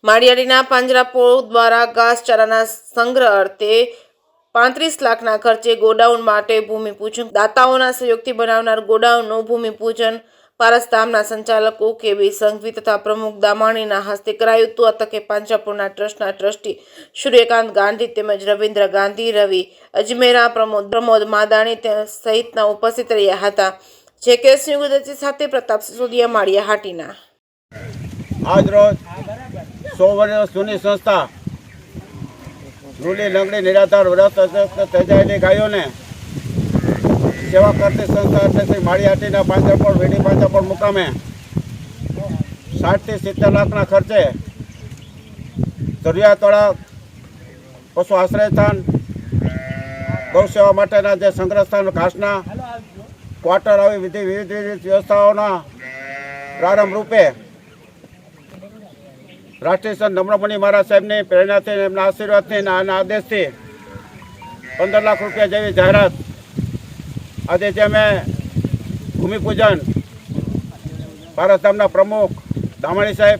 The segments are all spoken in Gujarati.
માળિયાડીના પાંજરાપોળ દ્વારા ઘાસચારાના સંગ્રહ અર્થે 35 લાખના ખર્ચે ગોડાઉન માટે ભૂમિપૂજન. દાતાઓના સહયોગથી બનાવનાર ગોડાઉનનું ભૂમિપૂજન પારસધામના સંચાલકો કેબી સંઘવી તથા પ્રમુખ દામાણીના હસ્તે કરાયું હતું. આ તકે પાંજરાપોળના ટ્રસ્ટના ટ્રસ્ટી સૂર્યકાંત ગાંધી તેમજ રવિન્દ્ર ગાંધી, રવિ અજમેરા, પ્રમોદ માદાણી સહિતના ઉપસ્થિત રહ્યા હતા. જેકેએસ ન્યૂઝ ગુજરાતી સાથે પ્રતાપ સિસોદિયા, માળિયા હાટીના. આજ રોજ 100 વર્ષ જૂની સંસ્થા રૂલી લંગડી નિરાધાર વ્રત સજાયેલી ગાયોને સેવા કરતી સંસ્થા એટલે શ્રી માળિયાટીના પાંજરાપોળ વેડી પાંજરાપોળ મુકામે 60 થી 70 લાખના ખર્ચે જરૂરિયાતવાળા પશુ આશ્રયસ્થાન, ગૌ સેવા માટેના જે સંગ્રહ સ્થાન, ઘાસના ક્વાર્ટર આવી વિવિધ વ્યવસ્થાઓના પ્રારંભ રૂપે રાષ્ટ્રીય સંત નમ્રમુનિ મહારાજ સાહેબની પ્રેરણાથી, એમના આશીર્વાદથી અને આદેશથી 15 લાખ રૂપિયા જેવી જાહેરાત આજે જે અમે ભૂમિપૂજન પારસધામના પ્રમુખ દામાણી સાહેબ,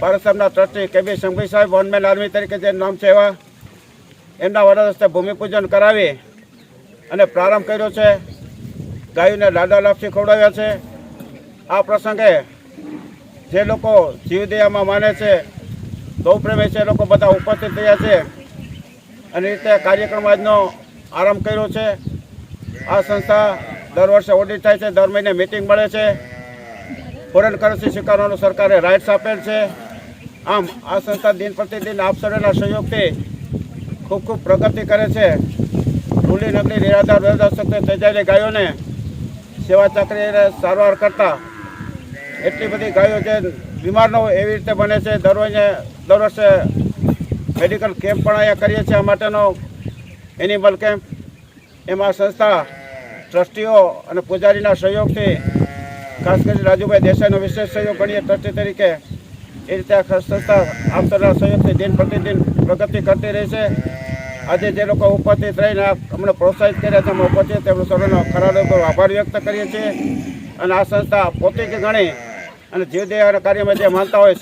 પારસધામના ટ્રસ્ટી કેબી સંઘવી સાહેબ, વનમેન આર્મી તરીકે જે નામ છે એવા એમના વડા હસ્તે ભૂમિપૂજન કરાવી અને પ્રારંભ કર્યો છે. ગાયોને લાડા લાપસી ખવડાવ્યા છે. આ પ્રસંગે જે લોકો જીવદયામાં માને છે, ગૌપ્રેમી છે, લોકો બધા ઉપસ્થિત થયા છે અને રીતે કાર્યક્રમ આજનો આરંભ કર્યો છે. આ સંસ્થા દર વર્ષે ઓડિટ થાય છે, દર મહિને મિટિંગ મળે છે, ફોરેન કરન્સી સ્વીકારવાનું સરકારે રાઇટ્સ આપેલ છે. આમ આ સંસ્થા દિન પ્રતિદિન આપ સર્વેના સહયોગથી ખૂબ ખૂબ પ્રગતિ કરે છે. રૂલી નગરી નિરાધાર વેદાશક્તિ તેજાયેલી ગાયોને સેવા ચાકરીને સારવાર કરતા એટલી બધી ગાયો જે બીમાર ન હોય એવી રીતે બને છે. દર વર્ષે મેડિકલ કેમ્પ પણ અહીંયા કરીએ છીએ. આ માટેનો એનિમલ કેમ્પ. એમાં સંસ્થા ટ્રસ્ટીઓ અને પૂજારીના સહયોગથી, ખાસ કરી રાજુભાઈ દેસાઈનો વિશેષ સહયોગ ગણીએ ટ્રસ્ટી તરીકે, એ રીતે આ સંસ્થા આપસરના સહયોગથી દિન પ્રતિદિન પ્રગતિ કરતી રહી છે. આજે જે લોકો ઉપસ્થિત રહીને અમને પ્રોત્સાહિત કર્યા છે, અમે ઉપસ્થિત તેમનો સર્વનો ખરા આભાર વ્યક્ત કરીએ છીએ. અને આ સંસ્થા પોતે કે ગણી અને જીવદયાના કાર્યમાં જે માનતા હોય